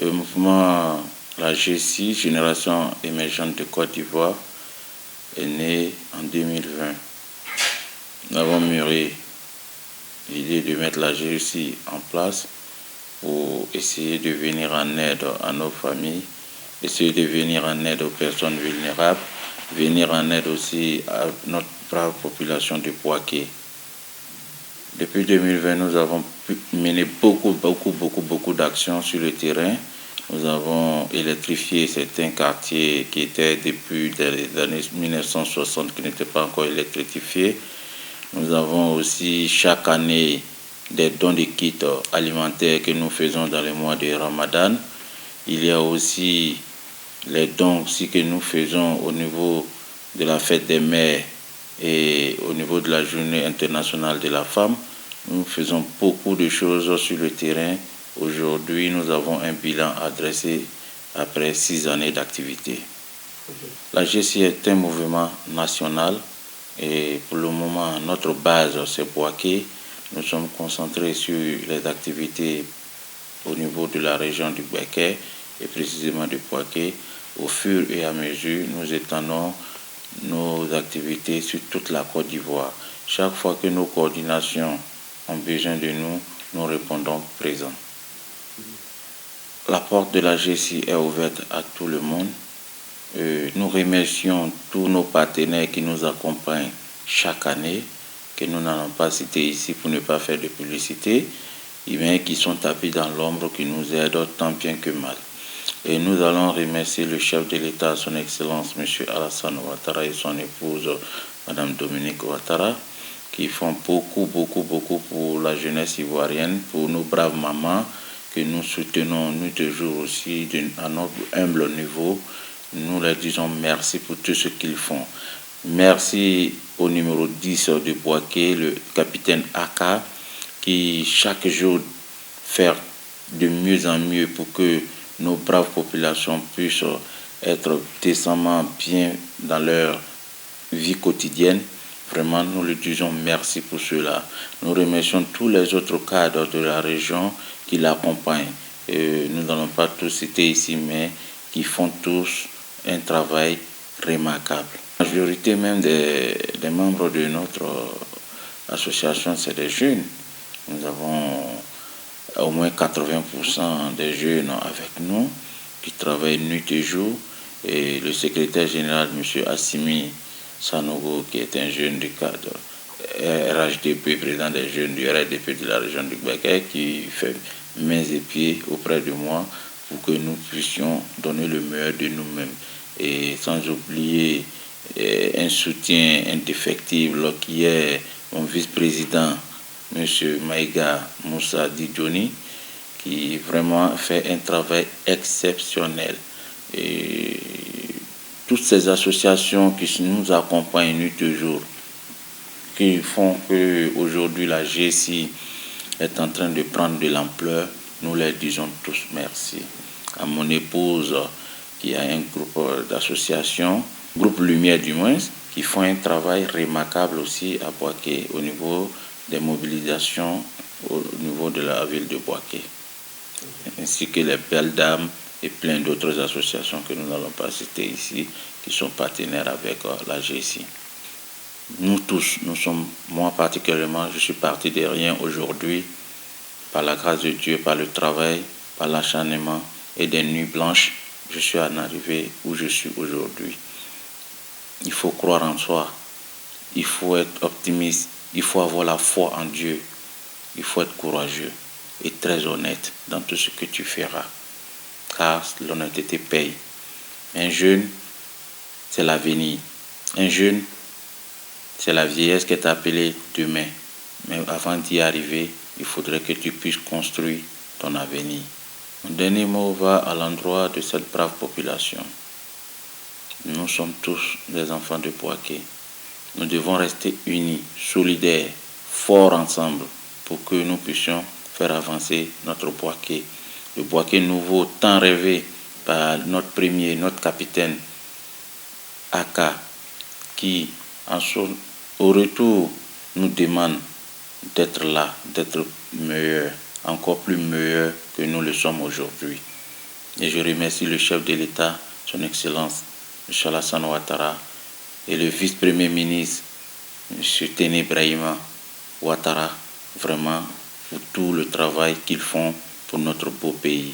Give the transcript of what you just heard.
Le mouvement, la GECI, Génération émergente de Côte d'Ivoire, est né en 2020. Nous avons mûri l'idée de mettre la GECI en place pour essayer de venir en aide à nos familles, essayer de venir en aide aux personnes vulnérables, venir en aide aussi à notre brave population de Bouaké. Depuis 2020, nous avons mené beaucoup d'actions sur le terrain. Nous avons électrifié certains quartiers qui étaient depuis les années 1960 qui n'étaient pas encore électrifiés. Nous avons aussi chaque année des dons de kits alimentaires que nous faisons dans le mois de Ramadan. Il y a aussi les dons aussi que nous faisons au niveau de la fête des mères et au niveau de la journée internationale de la femme. Nous faisons beaucoup de choses sur le terrain. Aujourd'hui, nous avons un bilan à dresser après 6 années d'activité. La GECI est un mouvement national et pour le moment, notre base, c'est Bouaké. Nous sommes concentrés sur les activités au niveau de la région du Békay et précisément du Bouaké. Au fur et à mesure, nous étendons nos activités sur toute la Côte d'Ivoire. Chaque fois que nos coordinations ont besoin de nous, nous répondons présents. La porte de la GECI est ouverte à tout le monde. Nous remercions tous nos partenaires qui nous accompagnent chaque année, que nous n'allons pas citer ici pour ne pas faire de publicité, mais qui sont tapis dans l'ombre, qui nous aident tant bien que mal. Et nous allons remercier le chef de l'État, son Excellence, M. Alassane Ouattara et son épouse, Mme Dominique Ouattara, qui font beaucoup pour la jeunesse ivoirienne, pour nos braves mamans, que nous soutenons nous toujours aussi à notre humble niveau. Nous leur disons merci pour tout ce qu'ils font. Merci au numéro 10 de Bouaké, le capitaine Aka, qui chaque jour fait de mieux en mieux pour que nos braves populations puissent être décemment bien dans leur vie quotidienne. Vraiment, nous lui disons merci pour cela. Nous remercions tous les autres cadres de la région qui l'accompagnent. Nous n'allons pas tous citer ici, mais qui font tous un travail remarquable. La majorité même des membres de notre association, c'est des jeunes. Nous avons au moins 80% des jeunes avec nous qui travaillent nuit et jour. Et le secrétaire général, M. Assimi Sanogo, qui est un jeune du cadre RHDP, président des jeunes du RHDP de la région du Békay, qui fait mains et pieds auprès de moi pour que nous puissions donner le meilleur de nous-mêmes. Et sans oublier un soutien indéfectible qui est mon vice-président, M. Maïga Moussa Didjoni, qui vraiment fait un travail exceptionnel. Et toutes ces associations qui nous accompagnent nuit et jour, qui font qu'aujourd'hui la GECI est en train de prendre de l'ampleur, nous leur disons tous merci. À mon épouse, qui a un groupe d'associations, groupe Lumière du moins, qui font un travail remarquable aussi à Bouaké au niveau des mobilisations au niveau de la ville de Bouaké, ainsi que les Belles Dames et plein d'autres associations que nous n'allons pas citer ici, qui sont partenaires avec la GECI. Nous tous, moi particulièrement, je suis parti de rien aujourd'hui, par la grâce de Dieu, par le travail, par l'acharnement et des nuits blanches, je suis en arrivé où je suis aujourd'hui. Il faut croire en soi, il faut être optimiste, il faut avoir la foi en Dieu, il faut être courageux et très honnête dans tout ce que tu feras, car l'honnêteté paye. Un jeune, c'est l'avenir. Un jeune, c'est la vieillesse qui est appelée demain. Mais avant d'y arriver, il faudrait que tu puisses construire ton avenir. Mon dernier mot va à l'endroit de cette brave population. Nous sommes tous des enfants de Bouaké. Nous devons rester unis, solidaires, forts ensemble pour que nous puissions faire avancer notre Bouaké. Le Bouaké nouveau, tant rêvé par notre premier, notre capitaine Aka, qui au retour nous demande d'être là, d'être meilleur, encore plus meilleur que nous le sommes aujourd'hui. Et je remercie le chef de l'État, son Excellence, M. Alassane Ouattara, et le vice-premier ministre, M. Téné Brahima Ouattara, vraiment pour tout le travail qu'ils font pour notre beau pays.